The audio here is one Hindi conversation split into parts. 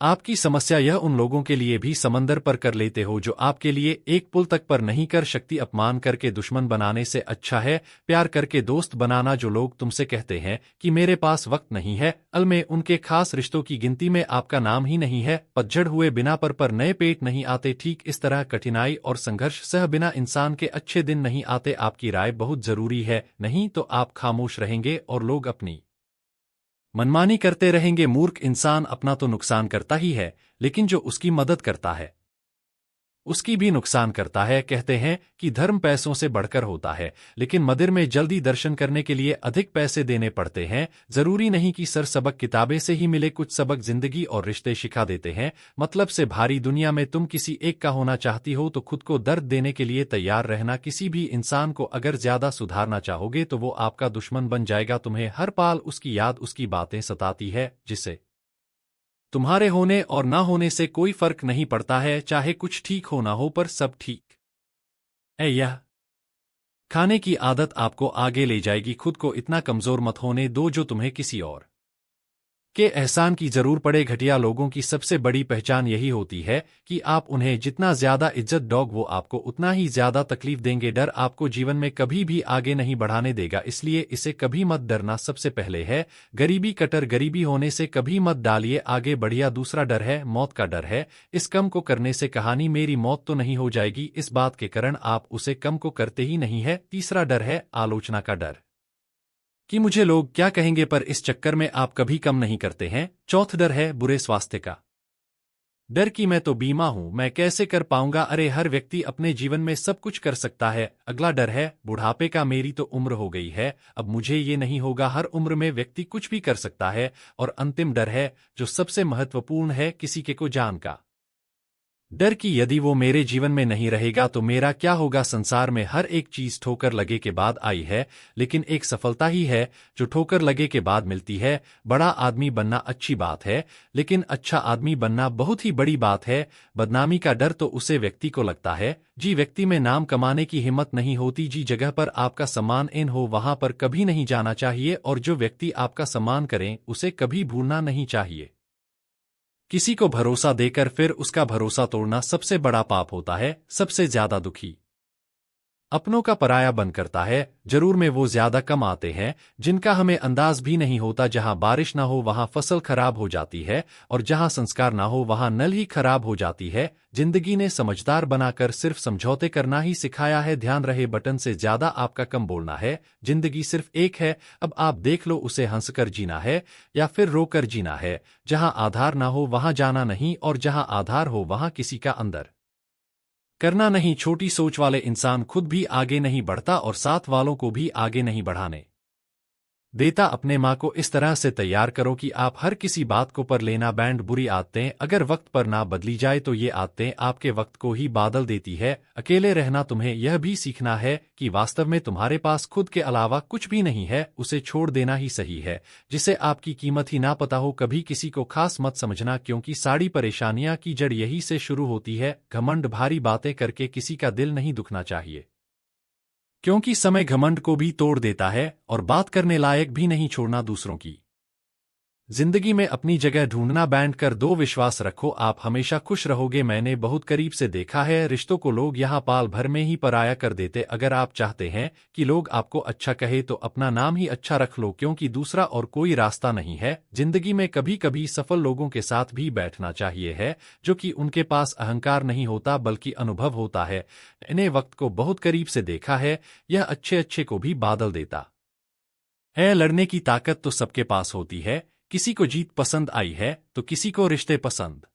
आपकी समस्या यह उन लोगों के लिए भी समंदर पर कर लेते हो जो आपके लिए एक पुल तक पर नहीं कर शक्ति अपमान करके दुश्मन बनाने से अच्छा है प्यार करके दोस्त बनाना। जो लोग तुमसे कहते हैं कि मेरे पास वक्त नहीं है, अल में उनके खास रिश्तों की गिनती में आपका नाम ही नहीं है। पतझड़ हुए बिना पर नए पेट नहीं आते। ठीक इस तरह कठिनाई और संघर्ष सह बिना इंसान के अच्छे दिन नहीं आते। आपकी राय बहुत जरूरी है, नहीं तो आप खामोश रहेंगे और लोग अपनी मनमानी करते रहेंगे। मूर्ख इंसान अपना तो नुकसान करता ही है, लेकिन जो उसकी मदद करता है उसकी भी नुकसान करता है। कहते हैं कि धर्म पैसों से बढ़कर होता है, लेकिन मंदिर में जल्दी दर्शन करने के लिए अधिक पैसे देने पड़ते हैं। जरूरी नहीं कि सर सबक किताबें से ही मिले, कुछ सबक जिंदगी और रिश्ते सिखा देते हैं। मतलब से भारी दुनिया में तुम किसी एक का होना चाहती हो तो खुद को दर्द देने के लिए तैयार रहना। किसी भी इंसान को अगर ज्यादा सुधारना चाहोगे तो वो आपका दुश्मन बन जाएगा। तुम्हें हर पाल उसकी याद, उसकी बातें सताती है, जिसे तुम्हारे होने और ना होने से कोई फर्क नहीं पड़ता है। चाहे कुछ ठीक हो ना हो, पर सब ठीक है। यह खाने की आदत आपको आगे ले जाएगी। खुद को इतना कमजोर मत होने दो जो तुम्हें किसी और के एहसान की जरूर पड़े। घटिया लोगों की सबसे बड़ी पहचान यही होती है कि आप उन्हें जितना ज्यादा इज्जत दोगे वो आपको उतना ही ज्यादा तकलीफ देंगे। डर आपको जीवन में कभी भी आगे नहीं बढ़ाने देगा, इसलिए इसे कभी मत डरना। सबसे पहले है गरीबी, कटर गरीबी होने से कभी मत डालिए आगे बढ़िया। दूसरा डर है मौत का डर है। इस कम को करने से कहानी मेरी मौत तो नहीं हो जाएगी, इस बात के कारण आप उसे कम को करते ही नहीं है। तीसरा डर है आलोचना का डर कि मुझे लोग क्या कहेंगे, पर इस चक्कर में आप कभी कम नहीं करते हैं। चौथा डर है बुरे स्वास्थ्य का डर कि मैं तो बीमा हूं, मैं कैसे कर पाऊंगा। अरे हर व्यक्ति अपने जीवन में सब कुछ कर सकता है। अगला डर है बुढ़ापे का, मेरी तो उम्र हो गई है, अब मुझे ये नहीं होगा। हर उम्र में व्यक्ति कुछ भी कर सकता है। और अंतिम डर है जो सबसे महत्वपूर्ण है, किसी के को जान का डर कि यदि वो मेरे जीवन में नहीं रहेगा तो मेरा क्या होगा। संसार में हर एक चीज ठोकर लगे के बाद आई है, लेकिन एक सफलता ही है जो ठोकर लगे के बाद मिलती है। बड़ा आदमी बनना अच्छी बात है, लेकिन अच्छा आदमी बनना बहुत ही बड़ी बात है। बदनामी का डर तो उसे व्यक्ति को लगता है जी व्यक्ति में नाम कमाने की हिम्मत नहीं होती। जी जगह पर आपका सम्मान इन हो वहां पर कभी नहीं जाना चाहिए, और जो व्यक्ति आपका सम्मान करें उसे कभी भूलना नहीं चाहिए। किसी को भरोसा देकर फिर उसका भरोसा तोड़ना सबसे बड़ा पाप होता है। सबसे ज्यादा दुखी अपनों का पराया बन करता है। जरूर में वो ज्यादा कम आते हैं जिनका हमें अंदाज भी नहीं होता। जहां बारिश ना हो वहां फसल खराब हो जाती है, और जहां संस्कार ना हो वहां नल ही खराब हो जाती है। जिंदगी ने समझदार बनाकर सिर्फ समझौते करना ही सिखाया है। ध्यान रहे बटन से ज्यादा आपका कम बोलना है। जिंदगी सिर्फ एक है, अब आप देख लो उसे हंसकर जीना है या फिर रोकर जीना है। जहां आधार ना हो वहां जाना नहीं, और जहां आधार हो वहां किसी का अंदर करना नहीं। छोटी सोच वाले इंसान खुद भी आगे नहीं बढ़ता और साथ वालों को भी आगे नहीं बढ़ाने देता। अपने माँ को इस तरह से तैयार करो कि आप हर किसी बात को पर लेना। बैंड बुरी आदतें अगर वक्त पर ना बदली जाए तो ये आदतें आपके वक्त को ही बादल देती है। अकेले रहना तुम्हें यह भी सीखना है कि वास्तव में तुम्हारे पास खुद के अलावा कुछ भी नहीं है, उसे छोड़ देना ही सही है। जिसे आपकी कीमत ही ना पता हो कभी किसी को खास मत समझना, क्योंकि सारी परेशानियां की जड़ यही से शुरू होती है। घमंड भारी बातें करके किसी का दिल नहीं दुखना चाहिए, क्योंकि समय घमंड को भी तोड़ देता है, और बात करने लायक भी नहीं छोड़ना दूसरों की जिंदगी में अपनी जगह ढूंढना। बैंड कर दो विश्वास रखो, आप हमेशा खुश रहोगे। मैंने बहुत करीब से देखा है रिश्तों को लोग यहाँ पाल भर में ही पराया कर देते। अगर आप चाहते हैं कि लोग आपको अच्छा कहे तो अपना नाम ही अच्छा रख लो, क्योंकि दूसरा और कोई रास्ता नहीं है। जिंदगी में कभी कभी सफल लोगों के साथ भी बैठना चाहिए है, जो कि उनके पास अहंकार नहीं होता बल्कि अनुभव होता है। मैंने वक्त को बहुत करीब से देखा है, यह अच्छे अच्छे को भी बादल देता है। लड़ने की ताकत तो सबके पास होती है। किसी को जीत पसंद आई है तो किसी को रिश्ते पसंद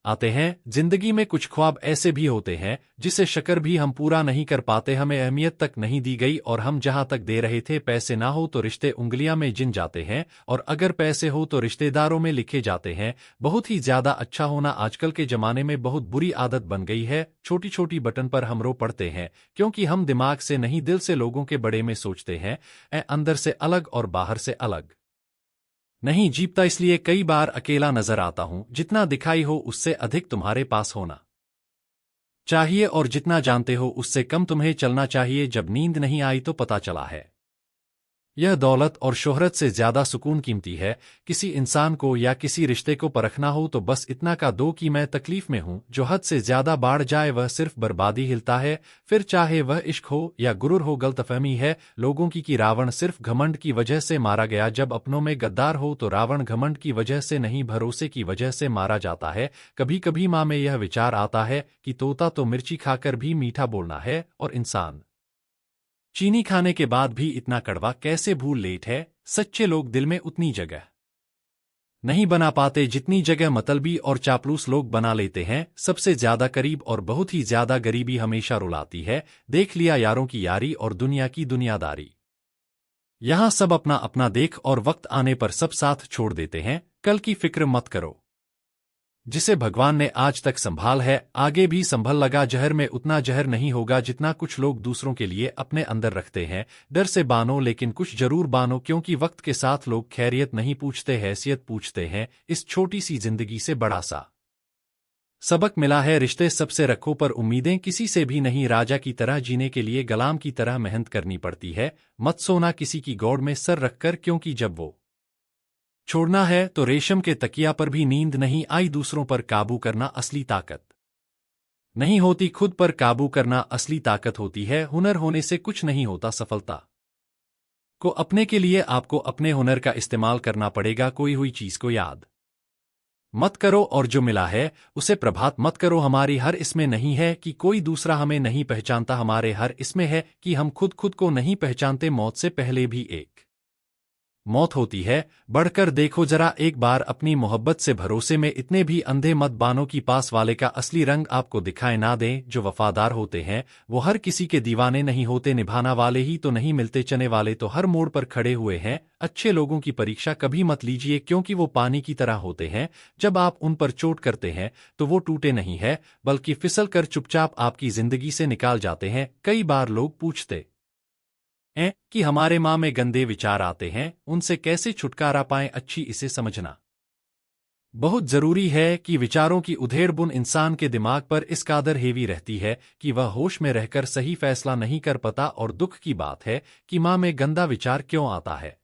आते हैं। जिंदगी में कुछ ख्वाब ऐसे भी होते हैं जिसे शक्र भी हम पूरा नहीं कर पाते। हमें अहमियत तक नहीं दी गई और हम जहां तक दे रहे थे। पैसे ना हो तो रिश्ते उंगलियां में जिन जाते हैं, और अगर पैसे हो तो रिश्तेदारों में लिखे जाते हैं। बहुत ही ज्यादा अच्छा होना आजकल के जमाने में बहुत बुरी आदत बन गई है। छोटी छोटी बटन पर हम रो पड़ते हैं, क्योंकि हम दिमाग से नहीं दिल से लोगों के बड़े में सोचते हैं। अंदर से अलग और बाहर से अलग नहीं जीपता, इसलिए कई बार अकेला नजर आता हूं। जितना दिखाई हो उससे अधिक तुम्हारे पास होना चाहिए, और जितना जानते हो उससे कम तुम्हें चलना चाहिए। जब नींद नहीं आई तो पता चला है यह दौलत और शोहरत से ज्यादा सुकून कीमती है। किसी इंसान को या किसी रिश्ते को परखना हो तो बस इतना का दो कि मैं तकलीफ में हूं। जो हद से ज्यादा बढ़ जाए वह सिर्फ बर्बादी हिलता है। फिर चाहे वह इश्क हो या गुरूर हो। गलतफहमी है लोगों की कि रावण सिर्फ घमंड की वजह से मारा गया। जब अपनों में गद्दार हो तो रावण घमंड की वजह से नहीं, भरोसे की वजह से मारा जाता है। कभी कभी माँ में यह विचार आता है कि तोता तो मिर्ची खाकर भी मीठा बोलना है और इंसान चीनी खाने के बाद भी इतना कड़वा कैसे भूल लेट है। सच्चे लोग दिल में उतनी जगह नहीं बना पाते जितनी जगह मतलबी और चापलूस लोग बना लेते हैं। सबसे ज्यादा करीब और बहुत ही ज्यादा गरीबी हमेशा रुलाती है। देख लिया यारों की यारी और दुनिया की दुनियादारी। यहां सब अपना अपना देख और वक्त आने पर सब साथ छोड़ देते हैं। कल की फिक्र मत करो। जिसे भगवान ने आज तक संभाल है आगे भी संभल लगा। जहर में उतना जहर नहीं होगा जितना कुछ लोग दूसरों के लिए अपने अंदर रखते हैं। डर से बानो लेकिन कुछ जरूर बानो, क्योंकि वक्त के साथ लोग खैरियत नहीं पूछते, हैसियत पूछते हैं। इस छोटी सी जिंदगी से बड़ा सा सबक मिला है। रिश्ते सबसे रखो पर उम्मीदें किसी से भी नहीं। राजा की तरह जीने के लिए गुलाम की तरह मेहनत करनी पड़ती है। मत सोना किसी की गौड़ में सर रखकर, क्योंकि जब वो छोड़ना है तो रेशम के तकिया पर भी नींद नहीं आई। दूसरों पर काबू करना असली ताकत नहीं होती, खुद पर काबू करना असली ताकत होती है। हुनर होने से कुछ नहीं होता। सफलता को अपने के लिए आपको अपने हुनर का इस्तेमाल करना पड़ेगा। कोई हुई चीज को याद मत करो और जो मिला है उसे प्रभात मत करो। हमारी हर इसमें नहीं है कि कोई दूसरा हमें नहीं पहचानता, हमारे हर इसमें है कि हम खुद को नहीं पहचानते। मौत से पहले भी एक मौत होती है। बढ़कर देखो जरा एक बार अपनी मोहब्बत से। भरोसे में इतने भी अंधे मत बानो कि पास वाले का असली रंग आपको दिखाए ना दें। जो वफादार होते हैं वो हर किसी के दीवाने नहीं होते। निभाना वाले ही तो नहीं मिलते, चने वाले तो हर मोड़ पर खड़े हुए हैं। अच्छे लोगों की परीक्षा कभी मत लीजिए, क्योंकि वो पानी की तरह होते हैं। जब आप उन पर चोट करते हैं तो वो टूटे नहीं है बल्कि फिसल कर चुपचाप आपकी जिंदगी से निकाल जाते हैं। कई बार लोग पूछते कि हमारे माँ में गंदे विचार आते हैं, उनसे कैसे छुटकारा पाएं। अच्छी इसे समझना बहुत जरूरी है कि विचारों की उधेड़-बुन इंसान के दिमाग पर इस कादर हेवी रहती है कि वह होश में रहकर सही फैसला नहीं कर पाता। और दुख की बात है कि माँ में गंदा विचार क्यों आता है।